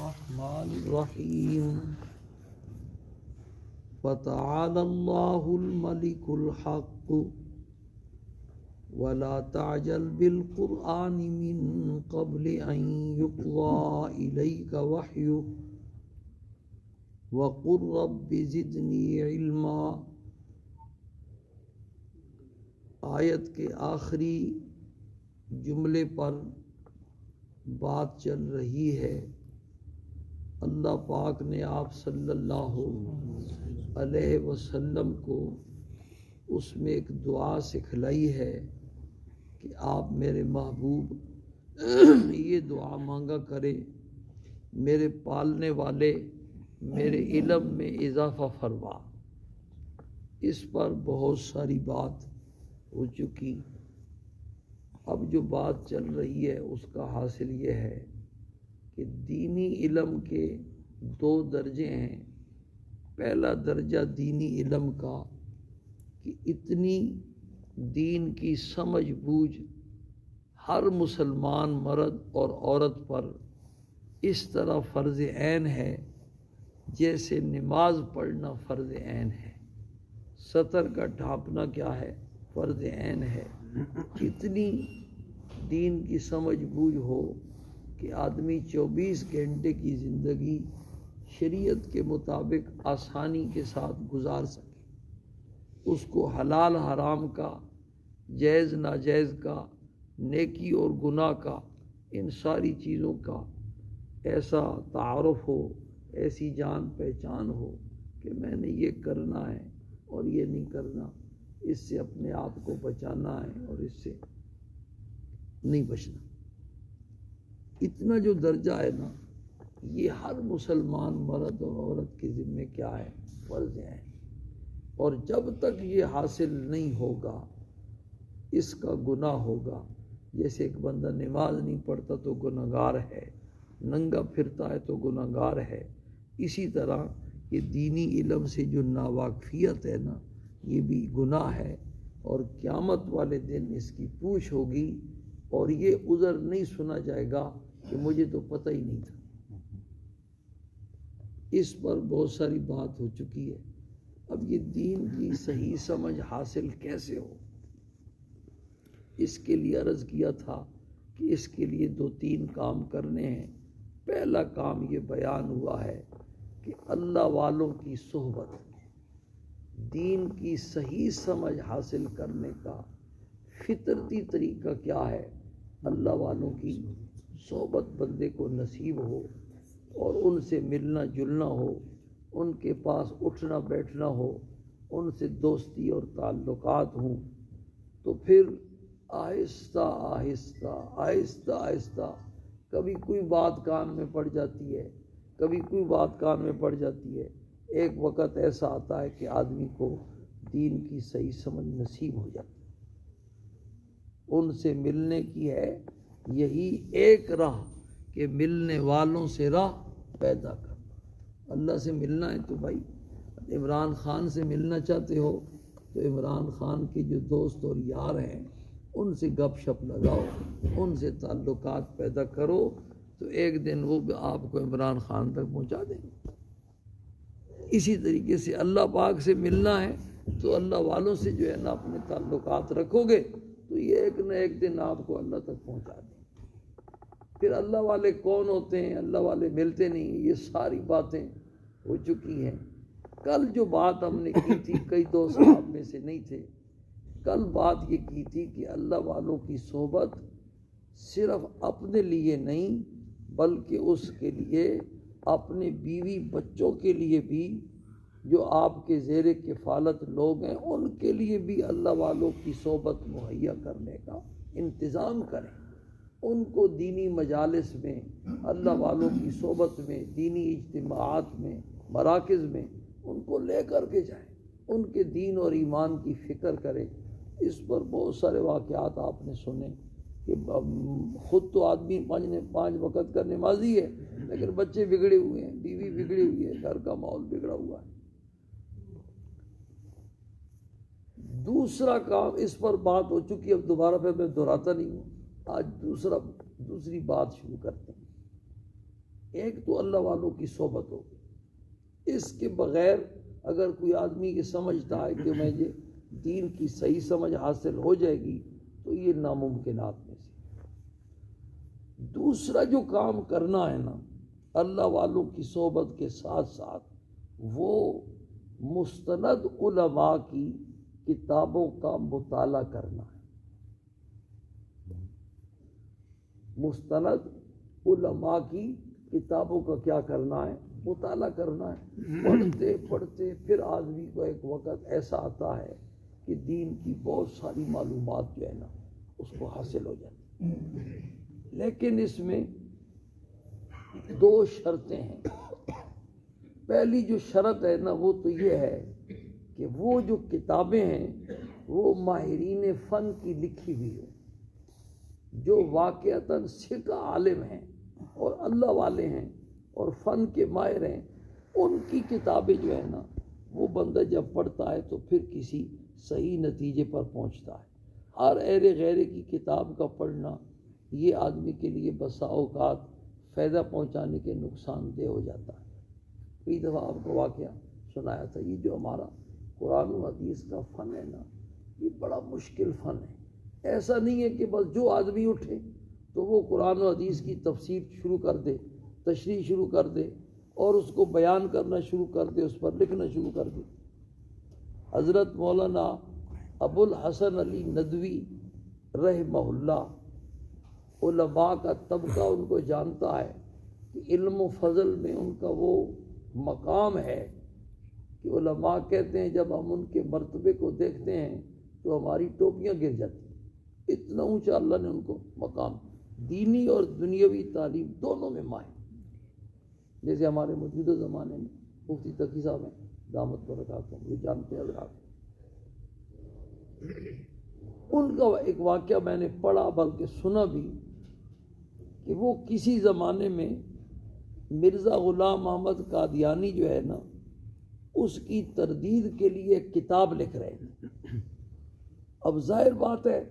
الرحمن الرحیم فتعالى اللہ الملک الحق ولا تعجل بالقرآن من قبل ان يقضى إليك وحيه وقل رب زدنی علما۔ آیت کے آخری جملے پر بات چل رہی ہے۔ اللہ پاک نے آپ صلی اللہ علیہ وسلم کو اس میں ایک دعا سکھلائی ہے کہ آپ میرے محبوب یہ دعا مانگا کرے، میرے پالنے والے میرے علم میں اضافہ فرما۔ اس پر بہت ساری بات ہو چکی، اب جو بات چل رہی ہے اس کا حاصل یہ ہے کہ دینی علم کے دو درجے ہیں۔ پہلا درجہ دینی علم کا کہ اتنی دین کی سمجھ بوجھ ہر مسلمان مرد اور عورت پر اس طرح فرض عین ہے جیسے نماز پڑھنا فرض عین ہے، سطر کا ڈھانپنا کیا ہے، فرض عین ہے۔ اتنی دین کی سمجھ بوجھ ہو کہ آدمی 24 گھنٹے کی زندگی شریعت کے مطابق آسانی کے ساتھ گزار سکے، اس کو حلال حرام کا، جائز ناجائز کا، نیکی اور گناہ کا، ان ساری چیزوں کا ایسا تعارف ہو، ایسی جان پہچان ہو کہ میں نے یہ کرنا ہے اور یہ نہیں کرنا، اس سے اپنے آپ کو بچانا ہے اور اس سے نہیں بچنا۔ اتنا جو درجہ ہے نا، یہ ہر مسلمان مرد اور عورت کے ذمہ کیا ہے، فرض ہے۔ اور جب تک یہ حاصل نہیں ہوگا اس کا گناہ ہوگا۔ جیسے ایک بندہ نماز نہیں پڑھتا تو گناہگار ہے، ننگا پھرتا ہے تو گناہگار ہے، اسی طرح یہ دینی علم سے جو ناواقفیت ہے نا، یہ بھی گناہ ہے، اور قیامت والے دن اس کی پوچھ ہوگی اور یہ عذر نہیں سنا جائے گا کہ مجھے تو پتہ ہی نہیں تھا۔ اس پر بہت ساری بات ہو چکی ہے۔ اب یہ دین کی صحیح سمجھ حاصل کیسے ہو، اس کے لیے عرض کیا تھا کہ اس کے لیے 2-3 کام کرنے ہیں۔ پہلا کام یہ بیان ہوا ہے کہ اللہ والوں کی صحبت، دین کی صحیح سمجھ حاصل کرنے کا فطرتی طریقہ کیا ہے، اللہ والوں کی صحبت بندے کو نصیب ہو اور ان سے ملنا جلنا ہو، ان کے پاس اٹھنا بیٹھنا ہو، ان سے دوستی اور تعلقات ہوں، تو پھر آہستہ آہستہ آہستہ آہستہ کبھی کوئی بات کان میں پڑ جاتی ہے، کبھی کوئی بات کان میں پڑ جاتی ہے، ایک وقت ایسا آتا ہے کہ آدمی کو دین کی صحیح سمجھ نصیب ہو جاتی ہے۔ ان سے ملنے کی ہے یہی ایک راہ کہ ملنے والوں سے راہ پیدا کرنا۔ اللہ سے ملنا ہے تو بھائی عمران خان سے ملنا چاہتے ہو تو عمران خان کے جو دوست اور یار ہیں ان سے گپ شپ لگاؤ، ان سے تعلقات پیدا کرو، تو ایک دن وہ آپ کو عمران خان تک پہنچا دیں گے۔ اسی طریقے سے اللہ پاک سے ملنا ہے تو اللہ والوں سے جو ہے نا اپنے تعلقات رکھو گے تو یہ ایک نہ ایک دن آپ کو اللہ تک پہنچا دیں۔ پھر اللہ والے کون ہوتے ہیں، اللہ والے ملتے نہیں، یہ ساری باتیں ہو چکی ہیں۔ کل جو بات ہم نے کی تھی، کئی دوست آپ میں سے نہیں تھے، کل بات یہ کی تھی کہ اللہ والوں کی صحبت صرف اپنے لیے نہیں بلکہ اس کے لیے اپنے بیوی بچوں کے لیے بھی، جو آپ کے زیر کفالت لوگ ہیں ان کے لیے بھی اللہ والوں کی صحبت مہیا کرنے کا انتظام کریں۔ ان کو دینی مجالس میں، اللہ والوں کی صحبت میں، دینی اجتماعات میں، مراکز میں ان کو لے کر کے جائیں، ان کے دین اور ایمان کی فکر کریں۔ اس پر بہت سارے واقعات آپ نے سنے کہ خود تو آدمی 5 وقت کا نمازی ہے لیکن بچے بگڑے ہوئے ہیں، بیوی بگڑی ہوئی ہے، گھر کا ماحول بگڑا ہوا ہے۔ دوسرا کام، اس پر بات ہو چکی، اب دوبارہ پھر میں دہراتا نہیں ہوں، آج دوسری بات شروع کرتے ہیں۔ ایک تو اللہ والوں کی صحبت ہوگی، اس کے بغیر اگر کوئی آدمی یہ سمجھتا ہے کہ مجھے دین کی صحیح سمجھ حاصل ہو جائے گی تو یہ ناممکنات میں سے۔ دوسرا جو کام کرنا ہے نا اللہ والوں کی صحبت کے ساتھ ساتھ، وہ مستند علماء کی کتابوں کا مطالعہ کرنا ہے۔ مستند علماء کی کتابوں کا کیا کرنا ہے؟ مطالعہ کرنا ہے۔ پڑھتے پڑھتے پھر آدمی کو ایک وقت ایسا آتا ہے کہ دین کی بہت ساری معلومات جو ہے نا اس کو حاصل ہو جاتی، لیکن اس میں دو شرطیں ہیں۔ پہلی جو شرط ہے نا وہ تو یہ ہے کہ وہ جو کتابیں ہیں وہ ماہرین فن کی لکھی ہوئی ہو، جو واقعتاً ثقہ عالم ہیں اور اللہ والے ہیں اور فن کے ماہر ہیں، ان کی کتابیں جو ہے نا وہ بندہ جب پڑھتا ہے تو پھر کسی صحیح نتیجے پر پہنچتا ہے۔ ہر ایرے غیرے کی کتاب کا پڑھنا یہ آدمی کے لیے بسا اوقات فائدہ پہنچانے کے نقصان دہ ہو جاتا ہے۔ کئی دفعہ آپ کو واقعہ سنایا تھا، یہ جو ہمارا قرآن و حدیث کا فن ہے نا یہ بڑا مشکل فن ہے۔ ایسا نہیں ہے کہ بس جو آدمی اٹھے تو وہ قرآن و حدیث کی تفسیر شروع کر دے، تشریح شروع کر دے اور اس کو بیان کرنا شروع کر دے، اس پر لکھنا شروع کر دے۔ حضرت مولانا ابو الحسن علی ندوی رحمہ اللہ، علماء کا طبقہ ان کو جانتا ہے کہ علم و فضل میں ان کا وہ مقام ہے کہ علماء کہتے ہیں جب ہم ان کے مرتبے کو دیکھتے ہیں تو ہماری ٹوپیاں گر جاتی ہیں، اتنا اونچا اللہ نے ان کو مقام، دینی اور دنیاوی تعلیم دونوں میں ماہر۔ جیسے ہمارے موجودہ زمانے میں مفتی تقی صاحب ہیں دامت برکاتہم، یہ جانتے ہیں حضرات، ان کا ایک واقعہ میں نے پڑھا بلکہ سنا بھی کہ وہ کسی زمانے میں مرزا غلام احمد قادیانی جو ہے نا اس کی تردید کے لیے ایک کتاب لکھ رہے ہیں۔ اب ظاہر بات ہے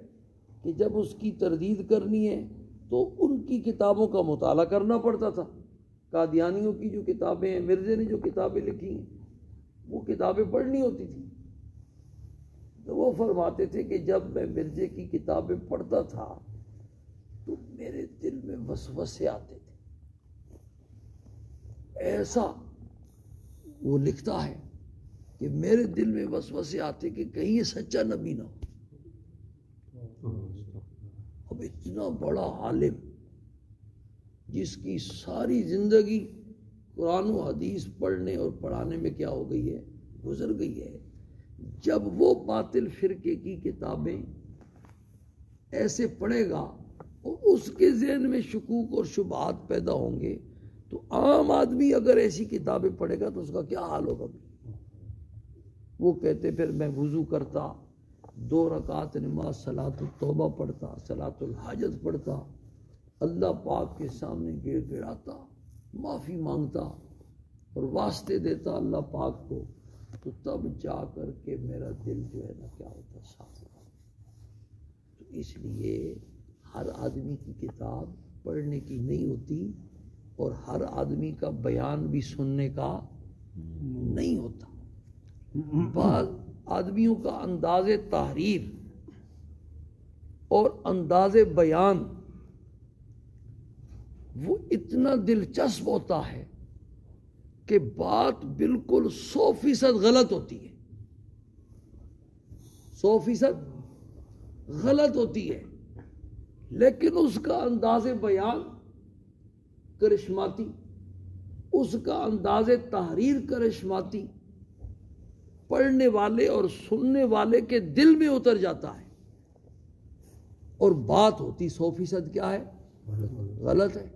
کہ جب اس کی تردید کرنی ہے تو ان کی کتابوں کا مطالعہ کرنا پڑتا تھا۔ قادیانیوں کی جو کتابیں ہیں، مرزے نے جو کتابیں لکھی ہیں وہ کتابیں پڑھنی ہوتی تھی۔ تو وہ فرماتے تھے کہ جب میں مرزے کی کتابیں پڑھتا تھا تو میرے دل میں وسوسے آتے تھے۔ ایسا وہ لکھتا ہے کہ میرے دل میں وسوسے آتے کہ کہیں یہ سچا نبی نہ ہو۔ اب اتنا بڑا عالم جس کی ساری زندگی قرآن و حدیث پڑھنے اور پڑھانے میں کیا ہو گئی ہے، گزر گئی ہے، جب وہ باطل فرقے کی کتابیں ایسے پڑھے گا اور اس کے ذہن میں شکوک اور شبہات پیدا ہوں گے تو عام آدمی اگر ایسی کتابیں پڑھے گا تو اس کا کیا حال ہوگا۔ وہ کہتے پھر میں وضو کرتا، 2 رکعت نماز صلاۃ التوبہ پڑھتا، صلاۃ الحاجت پڑھتا، اللہ پاک کے سامنے گڑ گڑاتا، معافی مانگتا اور واسطے دیتا اللہ پاک کو، تو تب جا کر کے میرا دل جو ہے نا کیا ہوتا، صاف ہوتا۔ تو اس لیے ہر آدمی کی کتاب پڑھنے کی نہیں ہوتی اور ہر آدمی کا بیان بھی سننے کا نہیں ہوتا۔ بعض آدمیوں کا انداز تحریر اور انداز بیان وہ اتنا دلچسپ ہوتا ہے کہ بات بالکل 100% غلط ہوتی ہے، 100% غلط ہوتی ہے، لیکن اس کا انداز بیان کرشماتی، اس کا انداز تحریر کرشماتی، پڑھنے والے اور سننے والے کے دل میں اتر جاتا ہے، اور بات ہوتی 100% کیا ہے، غلط ہے۔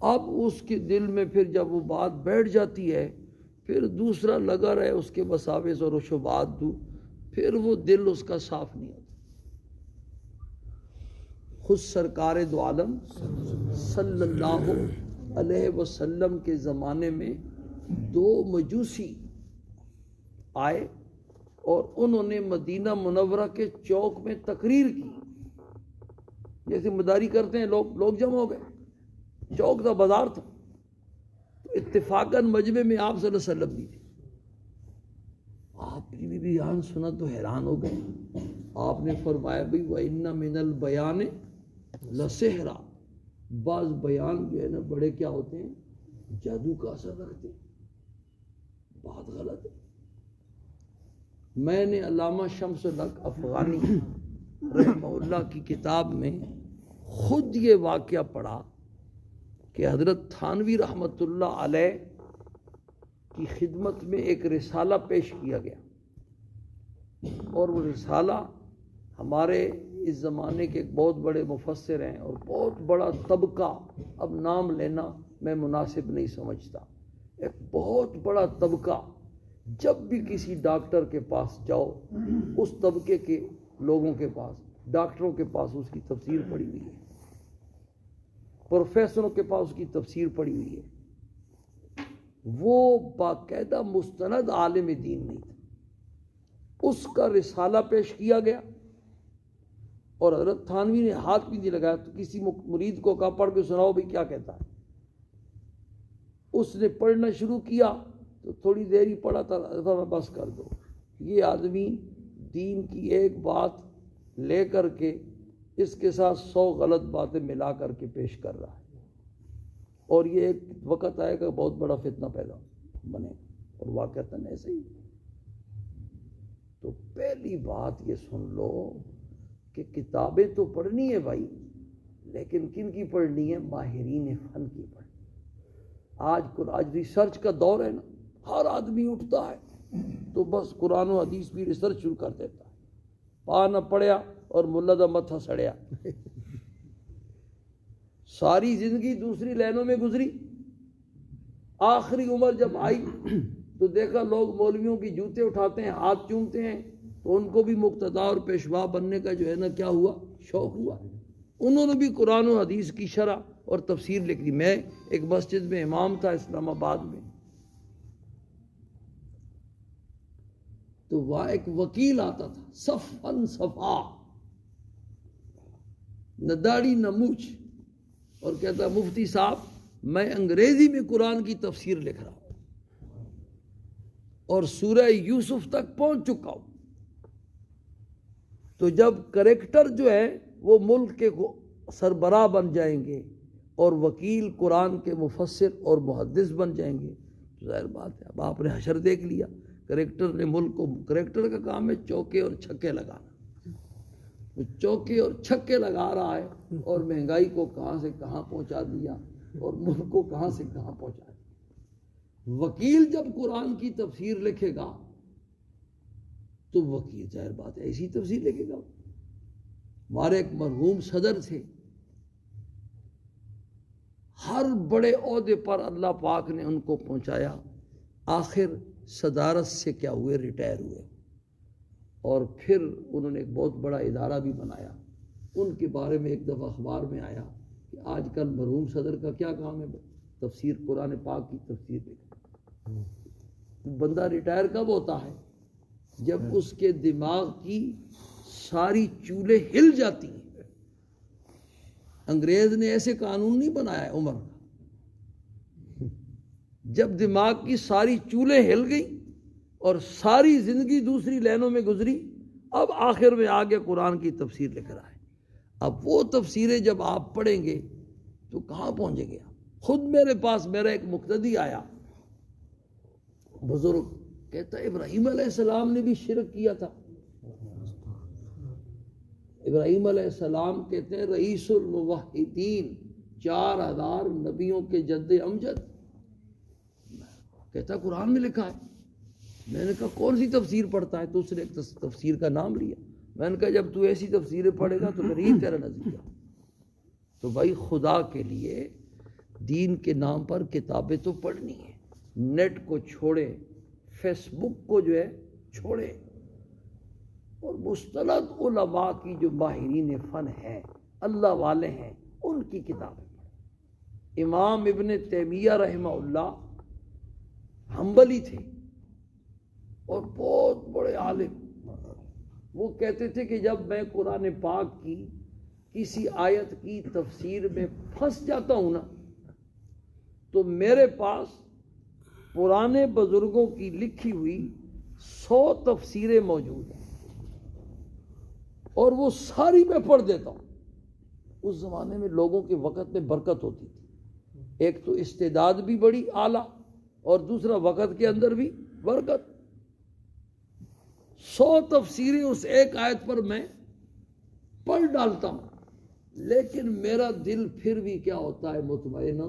اب اس کے دل میں پھر جب وہ بات بیٹھ جاتی ہے پھر دوسرا لگا رہے اس کے مساوس اور شبہات دوں، پھر وہ دل اس کا صاف نہیں ہوتا۔ خود سرکار دو عالم صلی اللہ علیہ وسلم کے زمانے میں 2 مجوسی آئے اور انہوں نے مدینہ منورہ کے چوک میں تقریر کی، جیسے مداری کرتے ہیں لوگ جمع ہو گئے، چوک تھا، بازار تھا، تو اتفاقاً مجمع میں آپ صلی اللہ علیہ وسلم بھی تھے. آپ نے بھی بیان سنا تو حیران ہو گئے. آپ نے فرمایا بھائی وَإِنَّ مِنَ الْبَيَانِ لَسِحْرًا، بعض بیان جو ہے نا بڑے کیا ہوتے ہیں، جادو کا اثر رکھتے ہیں. بات غلط ہے. میں نے علامہ شمس الحق افغانی رحمہ اللہ کی کتاب میں خود یہ واقعہ پڑھا کہ حضرت تھانوی رحمۃ اللہ علیہ کی خدمت میں ایک رسالہ پیش کیا گیا، اور وہ رسالہ ہمارے اس زمانے کے ایک بہت بڑے مفسر ہیں اور بہت بڑا طبقہ، اب نام لینا میں مناسب نہیں سمجھتا، ایک بہت بڑا طبقہ، جب بھی کسی ڈاکٹر کے پاس جاؤ اس طبقے کے لوگوں کے پاس، ڈاکٹروں کے پاس اس کی تفسیر پڑی ہوئی ہے، پروفیسروں کے پاس اس کی تفسیر پڑی ہوئی ہے. وہ باقاعدہ مستند عالم دین نہیں تھا. اس کا رسالہ پیش کیا گیا اور حضرت تھانوی نے ہاتھ بھی نہیں لگایا، تو کسی مرید کو کہا پڑھ کے سناؤ بھائی کیا کہتا ہے. اس نے پڑھنا شروع کیا تو تھوڑی دیر ہی پڑھا تھا، میں بس کر دو، یہ آدمی دین کی ایک بات لے کر کے اس کے ساتھ 100 غلط باتیں ملا کر کے پیش کر رہا ہے، اور یہ ایک وقت آئے گا بہت بڑا فتنہ پیدا بنے، اور واقعتاً ایسے ہی. تو پہلی بات یہ سن لو کہ کتابیں تو پڑھنی ہے بھائی، لیکن کن کی پڑھنی ہے؟ ماہرین فن کی پڑھنی. آج ریسرچ کا دور ہے نا، ہر آدمی اٹھتا ہے تو بس قرآن و حدیث بھی ریسرچ شروع کر دیتا ہے. پا نہ پڑیا اور ملا دا متھا سڑیا. ساری زندگی دوسری لائنوں میں گزری، آخری عمر جب آئی تو دیکھا لوگ مولویوں کی جوتے اٹھاتے ہیں، ہاتھ چومتے ہیں، تو ان کو بھی مقتدا اور پیشوا بننے کا جو ہے نا کیا ہوا، شوق ہوا. انہوں نے بھی قرآن و حدیث کی شرح اور تفسیر لکھ دی. میں ایک مسجد میں امام تھا اسلام آباد میں، تو وہاں ایک وکیل آتا تھا، صفاً صفا، نہ داڑھی نہ مونچھ، اور کہتا مفتی صاحب میں انگریزی میں قرآن کی تفسیر لکھ رہا ہوں اور سورہ یوسف تک پہنچ چکا ہوں. تو جب کریکٹر جو ہے وہ ملک کے سربراہ بن جائیں گے اور وکیل قرآن کے مفسر اور محدث بن جائیں گے تو ظاہر بات ہے اب آپ نے حشر دیکھ لیا. کریکٹر نے ملک کو، کریکٹر کا کام ہے چوکے اور چھکے لگانا، وہ چوکے اور چھکے لگا رہا ہے اور مہنگائی کو کہاں سے کہاں پہنچا دیا اور ملک کو کہاں سے کہاں پہنچا دیا. وکیل جب قرآن کی تفسیر لکھے گا تو وکیل ظاہر بات ہے ایسی تفسیر لکھے گا. ہمارے ایک مرحوم صدر تھے، ہر بڑے عہدے پر اللہ پاک نے ان کو پہنچایا، آخر صدارت سے کیا ہوئے، ریٹائر ہوئے، اور پھر انہوں نے ایک بہت بڑا ادارہ بھی بنایا. ان کے بارے میں ایک دفعہ اخبار میں آیا کہ آج کل مرحوم صدر کا کیا کام ہے، تفسیر قرآن پاک کی تفسیر لکھنا. بندہ ریٹائر کب ہوتا ہے؟ جب اس کے دماغ کی ساری چولیں ہل جاتی ہیں. انگریز نے ایسے قانون نہیں بنایا ہے عمر کا. جب دماغ کی ساری چولیں ہل گئیں اور ساری زندگی دوسری لائنوں میں گزری، اب آخر میں آگے قرآن کی تفسیر لکھ رہا ہے. اب وہ تفسیریں جب آپ پڑھیں گے تو کہاں پہنچیں گے. خود میرے پاس میرا ایک مقتدی آیا، بزرگ، کہتا ہے ابراہیم علیہ السلام نے بھی شرک کیا تھا. ابراہیم علیہ السلام کہتے ہیں رئیس الموحدین، 4000 نبیوں کے جد امجد. کہتا قرآن میں لکھا ہے. میں نے کہا کون سی تفسیر پڑھتا ہے؟ تو اس نے ایک تفسیر کا نام لیا. میں نے کہا جب تو ایسی تفسیریں پڑھے گا تو پھر یہ تیرا نظریہ. تو بھائی خدا کے لیے دین کے نام پر کتابیں تو پڑھنی ہیں. نیٹ کو چھوڑے، فیس بک کو جو ہے چھوڑے، اور مستند علماء کی جو ماہرین فن ہیں، اللہ والے ہیں، ان کی کتابیں پڑھیں. امام ابن تیمیہ رحمہ اللہ حنبلی تھے اور بہت بڑے عالم. وہ کہتے تھے کہ جب میں قرآن پاک کی کسی آیت کی تفسیر میں پھنس جاتا ہوں نا تو میرے پاس پرانے بزرگوں کی لکھی ہوئی 100 تفسیریں موجود ہیں اور وہ ساری میں پڑھ دیتا ہوں۔ اس زمانے میں لوگوں کے وقت میں برکت ہوتی تھی، ایک تو استعداد بھی بڑی اعلیٰ اور دوسرا وقت کے اندر بھی برکت۔ 100 تفسیریں اس ایک آیت پر میں پڑھ ڈالتا ہوں، لیکن میرا دل پھر بھی کیا ہوتا ہے؟ مطمئن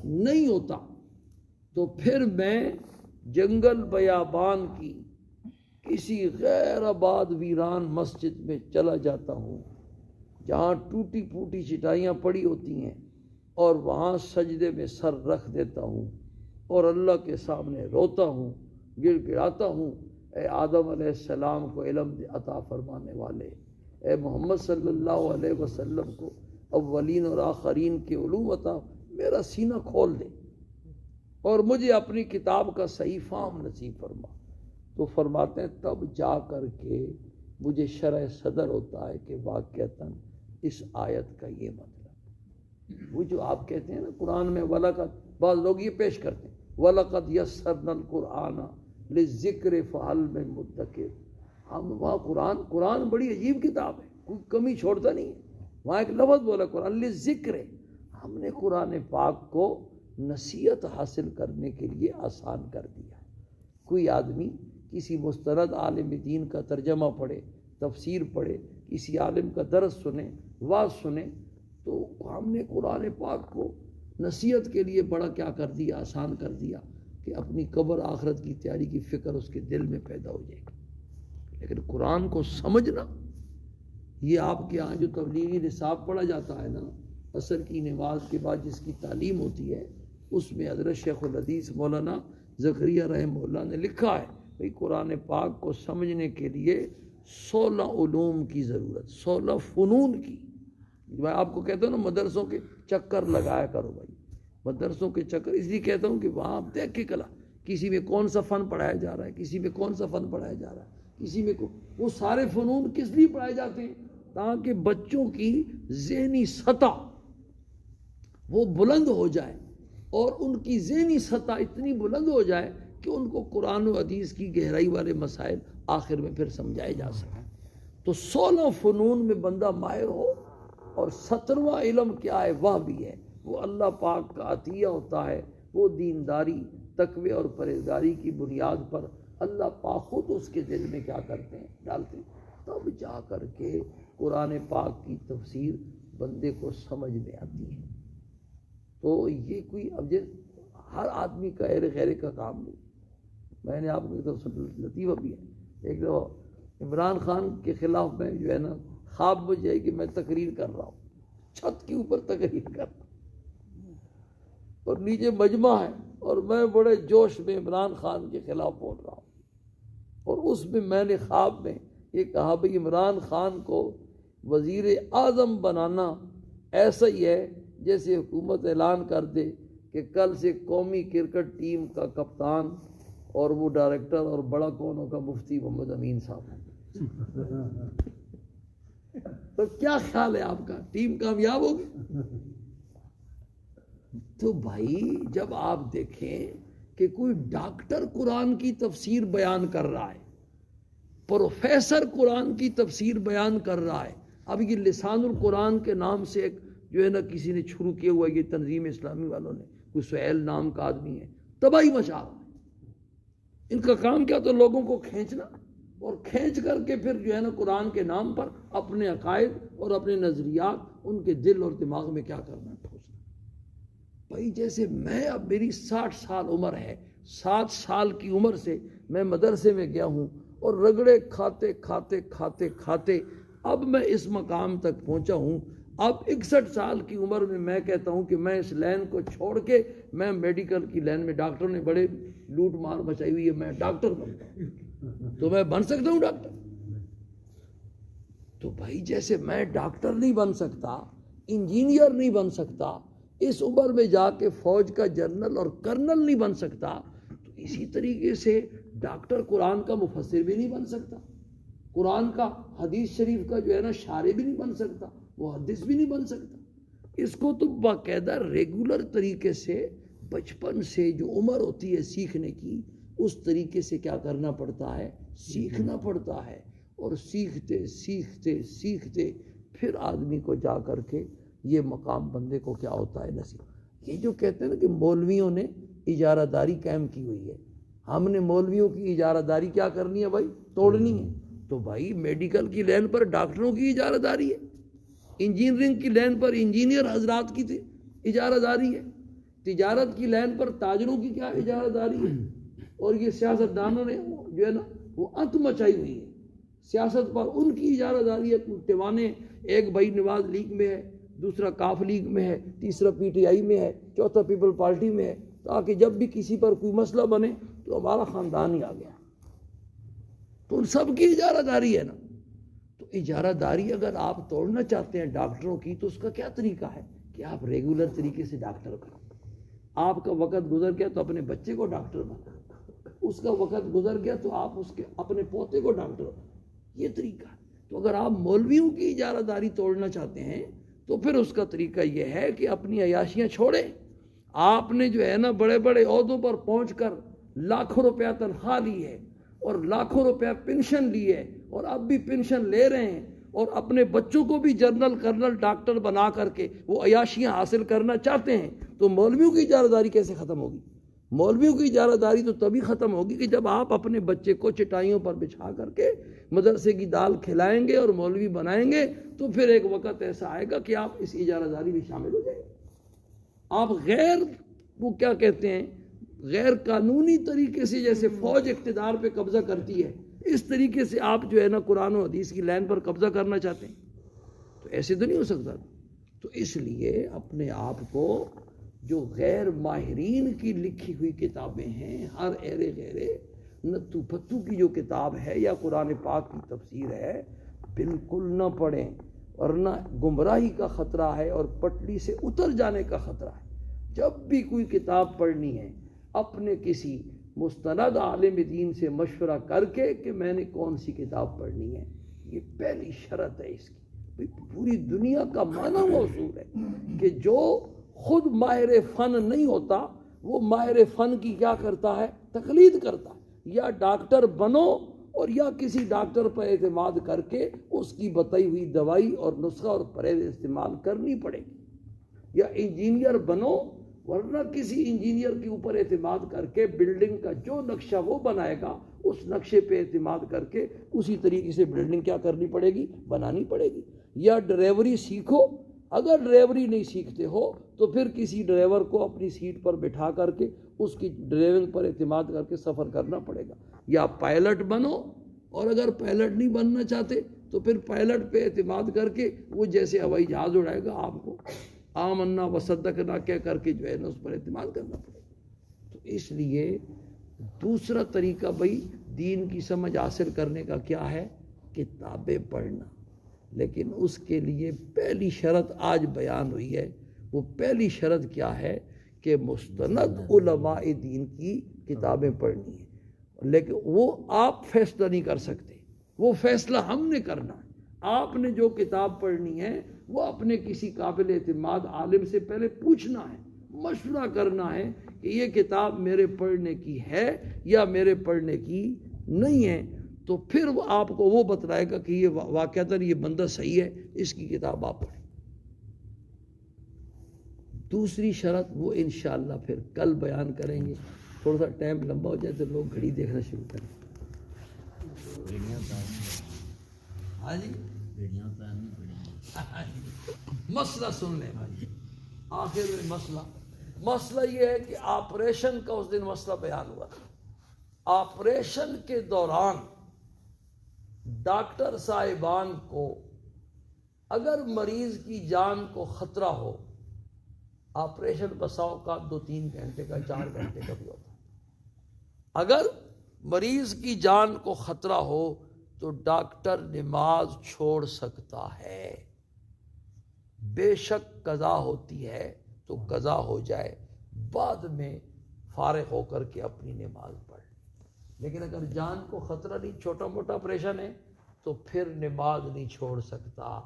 نہیں ہوتا۔ تو پھر میں جنگل بیابان کی کسی غیر آباد ویران مسجد میں چلا جاتا ہوں جہاں ٹوٹی پھوٹی چٹائیاں پڑی ہوتی ہیں، اور وہاں سجدے میں سر رکھ دیتا ہوں اور اللہ کے سامنے روتا ہوں، گڑ گڑاتا ہوں، اے آدم علیہ السلام کو علم عطا فرمانے والے، اے محمد صلی اللہ علیہ وسلم کو اولین اور آخرین کے علوم عطا، میرا سینہ کھول دے اور مجھے اپنی کتاب کا صحیح فہم نصیب فرما۔ تو فرماتے ہیں تب جا کر کے مجھے شرح صدر ہوتا ہے کہ واقعتاً اس آیت کا یہ مطلب، وہ جو آپ کہتے ہیں نا قرآن میں وَلَقَدْ، بعض لوگ یہ پیش کرتے ہیں وَلَقَدْ يَسَّرْنَا الْقُرْآنَ لِلذِّكْرِ فَهَلْ مِن مُدَّكِرٍ۔ ہم وہاں قرآن بڑی عجیب کتاب ہے، کوئی کمی چھوڑتا نہیں ہے، وہاں ایک لفظ بولا قرآن لِلذِّكْرِ، ہم نے قرآن پاک کو نصیحت حاصل کرنے کے لیے آسان کر دیا۔ کوئی آدمی کسی مستند عالم دین کا ترجمہ پڑھے، تفسیر پڑھے، کسی عالم کا درس سنے، واعظ سنے، تو ہم نے قرآن پاک کو نصیحت کے لیے بڑا کیا کر دیا؟ آسان کر دیا کہ اپنی قبر آخرت کی تیاری کی فکر اس کے دل میں پیدا ہو جائے گی۔ لیکن قرآن کو سمجھنا، یہ آپ کے ہاں جو تبلیغی نصاب پڑھا جاتا ہے نا، عصر کی نماز کے بعد جس کی تعلیم ہوتی ہے، اس میں حضرت شیخ الحدیث مولانا زکریا رحمہ اللہ نے لکھا ہے بھئی قرآن پاک کو سمجھنے کے لیے 16 علوم کی ضرورت، 16 فنون کی۔ میں آپ کو کہتا ہوں نا مدرسوں کے چکر لگایا کرو بھائی، مدرسوں کے چکر اس لیے کہتا ہوں کہ وہاں آپ دیکھ کے کلا کسی میں کون سا فن پڑھایا جا رہا ہے، کسی میں کون سا فن پڑھایا جا رہا ہے، کسی میں وہ سارے فنون کس لیے پڑھائے جاتے ہیں؟ تاکہ بچوں کی ذہنی سطح وہ بلند ہو جائے، اور ان کی ذہنی سطح اتنی بلند ہو جائے کہ ان کو قرآن و حدیث کی گہرائی والے مسائل آخر میں پھر سمجھائے جا سکیں۔ تو 16 فنون میں بندہ ماہر ہو، اور 17واں علم کیا ہے؟ وہ بھی ہے، وہ اللہ پاک کا عطیہ ہوتا ہے، وہ دینداری، تقوی اور پرہیزگاری کی بنیاد پر اللہ پاک خود اس کے دل میں کیا کرتے ہیں؟ ڈالتے ہیں، تب جا کر کے قرآن پاک کی تفسیر بندے کو سمجھ میں آتی ہے۔ تو یہ کوئی اب ہر آدمی کا خیر کا کام نہیں۔ میں نے آپ کو ایک دفعہ لطیفہ بھی ہے، ایک دفعہ عمران خان کے خلاف میں جو ہے نا خواب مجھے ہے کہ میں تقریر کر رہا ہوں، چھت کے اوپر تقریر کر رہا ہوں اور نیچے مجمع ہے، اور میں بڑے جوش میں عمران خان کے خلاف بول رہا ہوں، اور اس میں نے خواب میں یہ کہا بھئی عمران خان کو وزیر اعظم بنانا ایسا ہی ہے جیسے حکومت اعلان کر دے کہ کل سے قومی کرکٹ ٹیم کا کپتان اور وہ ڈائریکٹر اور بڑا کون ہوگا؟ مفتی محمد امین صاحب۔ تو کیا خیال ہے آپ کا؟ ٹیم کامیاب ہوگی؟ تو بھائی جب آپ دیکھیں کہ کوئی ڈاکٹر قرآن کی تفسیر بیان کر رہا ہے، پروفیسر قرآن کی تفسیر بیان کر رہا ہے، اب یہ لسان القرآن کے نام سے ایک جو ہے نا کسی نے شروع کیا ہوا ہے، یہ تنظیم اسلامی والوں نے، کوئی سہیل نام کا آدمی ہے، تباہی مچا رہا ہے۔ ان کا کام کیا؟ تو لوگوں کو کھینچنا، اور کھینچ کر کے پھر جو ہے نا قرآن کے نام پر اپنے عقائد اور اپنے نظریات ان کے دل اور دماغ میں کیا کرنا؟ ٹھوسنا۔ بھائی جیسے میں، اب میری 60 سال عمر ہے، 7 سال کی عمر سے میں مدرسے میں گیا ہوں، اور رگڑے کھاتے کھاتے کھاتے کھاتے اب میں اس مقام تک پہنچا ہوں۔ اب 61 سال کی عمر میں کہتا ہوں کہ میں اس لائن کو چھوڑ کے میں میڈیکل کی لائن میں، ڈاکٹر نے بڑے لوٹ مار مچائی ہوئی ہے، میں ڈاکٹر بنتا ہوں، تو میں بن سکتا ہوں ڈاکٹر؟ تو بھائی جیسے میں ڈاکٹر نہیں بن سکتا، انجینئر نہیں بن سکتا، اس عمر میں جا کے فوج کا جنرل اور کرنل نہیں بن سکتا، تو اسی طریقے سے ڈاکٹر قرآن کا مفسر بھی نہیں بن سکتا، قرآن کا حدیث شریف کا جو ہے نا شارح بھی نہیں بن سکتا، محدث بھی نہیں بن سکتا۔ اس کو تو باقاعدہ ریگولر طریقے سے بچپن سے جو عمر ہوتی ہے سیکھنے کی اس طریقے سے کیا کرنا پڑتا ہے، سیکھنا پڑتا ہے. اور سیکھتے سیکھتے سیکھتے پھر آدمی کو جا کر کے یہ مقام بندے کو کیا ہوتا ہے، نصیب. یہ جو کہتے ہیں نا کہ مولویوں نے اجارہ داری قائم کی ہوئی ہے، ہم نے مولویوں کی اجارہ داری کیا کرنی ہے بھائی، توڑنی ہے. تو بھائی میڈیکل کی لائن پر ڈاکٹروں کی اجارہ داری ہے، انجینئرنگ کی لائن پر انجینئر حضرات کی اجارہ داری ہے، تجارت کی لائن پر تاجروں کی کیا اجارہ داری ہے. اور یہ سیاست دانوں نے جو ہے نا وہ انت مچائی ہوئی ہے سیاست پر، ان کی اجارہ داری ہے. ٹیوانے ایک بھائی نواز لیگ میں ہے، دوسرا کاف لیگ میں ہے، تیسرا پی ٹی آئی میں ہے، چوتھا پیپل پارٹی میں ہے، تاکہ جب بھی کسی پر کوئی مسئلہ بنے تو ہمارا خاندان ہی آ گیا. تو ان سب کی اجارہ داری ہے نا. تو اجارہ داری اگر آپ توڑنا چاہتے ہیں ڈاکٹروں کی تو اس کا کیا طریقہ ہے کہ آپ ریگولر طریقے سے ڈاکٹر کرو. آپ کا وقت گزر گیا تو اپنے بچے کو ڈاکٹر بنا، اس کا وقت گزر گیا تو آپ اس کے اپنے پوتے کو ڈاکٹر بنا. یہ طریقہ ہے. تو اگر آپ مولویوں کی اجارہ داری توڑنا چاہتے ہیں تو پھر اس کا طریقہ یہ ہے کہ اپنی عیاشیاں چھوڑیں. آپ نے جو ہے نا بڑے بڑے عہدوں پر پہنچ کر لاکھوں روپیہ تنخواہ لی ہے اور لاکھوں روپیہ پینشن لی ہے اور اب بھی پینشن لے رہے ہیں اور اپنے بچوں کو بھی جنرل کرنل ڈاکٹر بنا کر کے وہ عیاشیاں حاصل کرنا چاہتے ہیں. تو مولویوں کی اجارہ داری کیسے ختم ہوگی؟ مولویوں کی اجارہ داری تو تبھی ختم ہوگی کہ جب آپ اپنے بچے کو چٹائیوں پر بچھا کر کے مدرسے کی دال کھلائیں گے اور مولوی بنائیں گے. تو پھر ایک وقت ایسا آئے گا کہ آپ اس اجارہ داری میں شامل ہو جائیں گے. آپ غیر وہ کیا کہتے ہیں غیر قانونی طریقے سے، جیسے فوج اقتدار پہ قبضہ کرتی ہے اس طریقے سے آپ جو ہے نا قرآن و حدیث کی لائن پر قبضہ کرنا چاہتے ہیں. تو ایسے تو نہیں ہو سکتا. تو اس لیے اپنے آپ کو جو غیر ماہرین کی لکھی ہوئی کتابیں ہیں، ہر ایرے غیرے نتو پتو کی جو کتاب ہے یا قرآن پاک کی تفسیر ہے، بالکل نہ پڑھیں. ورنہ گمراہی کا خطرہ ہے اور پٹڑی سے اتر جانے کا خطرہ ہے. جب بھی کوئی کتاب پڑھنی ہے اپنے کسی مستند عالم دین سے مشورہ کر کے کہ میں نے کون سی کتاب پڑھنی ہے. یہ پہلی شرط ہے اس کی. پوری دنیا کا مانا ہوا اصول ہے کہ جو خود ماہر فن نہیں ہوتا وہ ماہر فن کی کیا کرتا ہے، تقلید کرتا ہے. یا ڈاکٹر بنو اور یا کسی ڈاکٹر پر اعتماد کر کے اس کی بتائی ہوئی دوائی اور نسخہ اور پرہیز استعمال کرنی پڑے گی. یا انجینئر بنو ورنہ کسی انجینئر کے اوپر اعتماد کر کے بلڈنگ کا جو نقشہ وہ بنائے گا اس نقشے پہ اعتماد کر کے اسی طریقے سے بلڈنگ کیا کرنی پڑے گی، بنانی پڑے گی. یا ڈرائیوری سیکھو، اگر ڈرائیوری نہیں سیکھتے ہو تو پھر کسی ڈرائیور کو اپنی سیٹ پر بٹھا کر کے اس کی ڈرائیونگ پر اعتماد کر کے سفر کرنا پڑے گا. یا پائلٹ بنو، اور اگر پائلٹ نہیں بننا چاہتے تو پھر پائلٹ پہ اعتماد کر کے وہ جیسے ہوائی جہاز اڑائے گا آپ کو آمنا وصدقنا کہہ کر کے جو ہے نا اس پر اعتماد کرنا پڑے گا. تو اس لیے دوسرا طریقہ بھائی دین کی سمجھ حاصل کرنے کا کیا ہے، کتابیں پڑھنا. لیکن اس کے لیے پہلی شرط آج بیان ہوئی ہے. وہ پہلی شرط کیا ہے کہ مستند علماء دین کی کتابیں پڑھنی ہیں. لیکن وہ آپ فیصلہ نہیں کر سکتے، وہ فیصلہ ہم نے کرنا ہے. آپ نے جو کتاب پڑھنی ہے وہ اپنے کسی قابل اعتماد عالم سے پہلے پوچھنا ہے، مشورہ کرنا ہے کہ یہ کتاب میرے پڑھنے کی ہے یا میرے پڑھنے کی نہیں ہے. تو پھر وہ آپ کو وہ بتلائے گا کہ یہ واقعتاً یہ بندہ صحیح ہے، اس کی کتاب آپ پڑھیں. دوسری شرط وہ انشاءاللہ پھر کل بیان کریں گے. تھوڑا سا ٹائم لمبا ہو جائے تو لوگ گھڑی دیکھنا شروع کریں. ہاں جی مسئلہ سن لیں بھائی. آخر میں مسئلہ یہ ہے کہ آپریشن کا اس دن مسئلہ بیان ہوا تھا. آپریشن کے دوران ڈاکٹر صاحبان کو اگر مریض کی جان کو خطرہ ہو، آپریشن بساؤ کا 2-3 گھنٹے کا 4 گھنٹے کا بھی ہوتا ہے، اگر مریض کی جان کو خطرہ ہو تو ڈاکٹر نماز چھوڑ سکتا ہے. بے شک قضا ہوتی ہے تو قضا ہو جائے، بعد میں فارغ ہو کر کے اپنی نماز پڑھ. لیکن اگر جان کو خطرہ نہیں، چھوٹا موٹا آپریشن ہے، تو پھر نماز نہیں چھوڑ سکتا.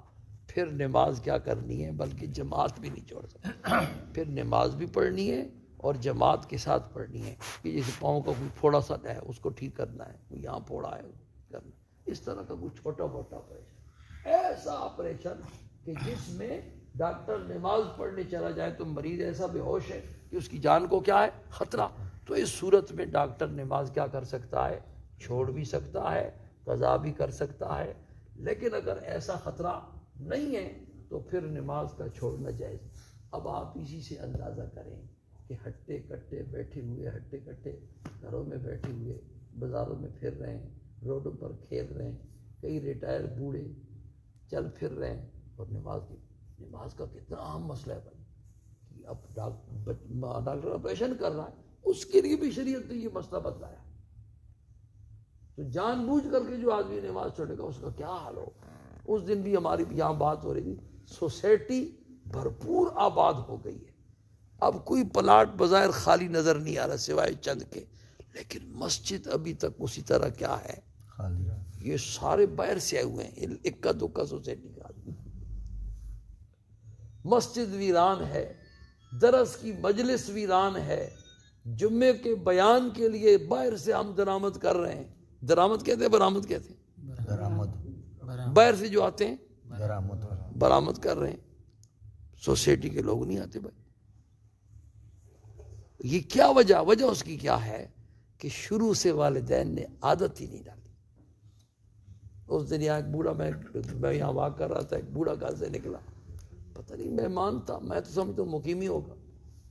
پھر نماز کیا کرنی ہے، بلکہ جماعت بھی نہیں چھوڑ سکتا، پھر نماز بھی پڑھنی ہے اور جماعت کے ساتھ پڑھنی ہے. کہ جیسے پاؤں کا کوئی پھوڑا سا ہے اس کو ٹھیک کرنا ہے، کوئی یہاں پھوڑا ہے کرنا، اس طرح کا کوئی چھوٹا موٹا آپریشن، ایسا آپریشن کہ جس میں ڈاکٹر نماز پڑھنے چلا جائے تو مریض ایسا بے ہوش ہے کہ اس کی جان کو کیا ہے خطرہ، تو اس صورت میں ڈاکٹر نماز کیا کر سکتا ہے، چھوڑ بھی سکتا ہے، قضا بھی کر سکتا ہے. لیکن اگر ایسا خطرہ نہیں ہے تو پھر نماز کا چھوڑنا جائز. اب آپ اسی سے اندازہ کریں کہ ہٹے کٹے بیٹھے ہوئے، ہٹے کٹے گھروں میں بیٹھے ہوئے، بازاروں میں پھر رہے ہیں، روڈوں پر کھیل رہے ہیں، کئی ریٹائر بوڑھے چل پھر رہے ہیں، اور نماز کا کتنا اہم مسئلہ ہے بھائی. کہ اب ڈاکٹر آپریشن کر رہا ہے، اس کے لیے بھی شریعت نے یہ مسئلہ بتایا. تو جان بوجھ کر کے جو آدمی نماز چھوڑے گا اس کا کیا حال ہوگا. اس دن بھی ہماری یہاں بات ہو رہی تھی، سوسائٹی بھرپور آباد ہو گئی ہے، اب کوئی پلاٹ بظاہر خالی نظر نہیں آ رہا سوائے چند کے، لیکن مسجد ابھی تک اسی طرح کیا ہے خالی. یہ سارے باہر سے آئے ہوئے ہیں، اکا دکا سوسائٹی کا آدمی. مسجد ویران ہے، درس کی مجلس ویران ہے، جمعے کے بیان کے لیے باہر سے ہم درآمد کر رہے ہیں. درآمد کہتے ہیں برآمد کہتے ہیں، باہر سے جو آتے ہیں برآمد کر رہے ہیں. سوسائٹی کے لوگ نہیں آتے بھائی. یہ کیا وجہ اس کی کیا ہے کہ شروع سے والدین نے عادت ہی نہیں ڈالی. اس دن یہاں ایک بوڑھا، میں یہاں واک کر رہا تھا، ایک بوڑھا گھر سے نکلا، پتہ نہیں مہمان تھا، میں تو سمجھتا ہوں مقیمی ہوگا،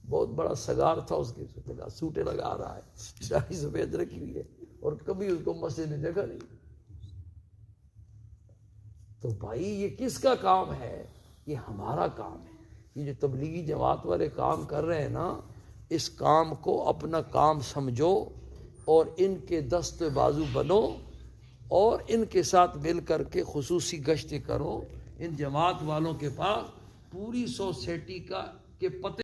بہت بڑا سگار تھا اس کے، سوٹے لگا رہا ہے، داڑھی سفید رکھی ہوئی ہے، اور کبھی اس کو مسجد میں دیکھا نہیں. تو بھائی یہ کس کا کام ہے؟ یہ ہمارا کام ہے. یہ جو تبلیغی جماعت والے کام کر رہے ہیں نا، اس کام کو اپنا کام سمجھو اور ان کے دست بازو بنو اور ان کے ساتھ مل کر کے خصوصی گشتیں کرو. ان جماعت والوں کے پاس پوری سوسائٹی کے پتے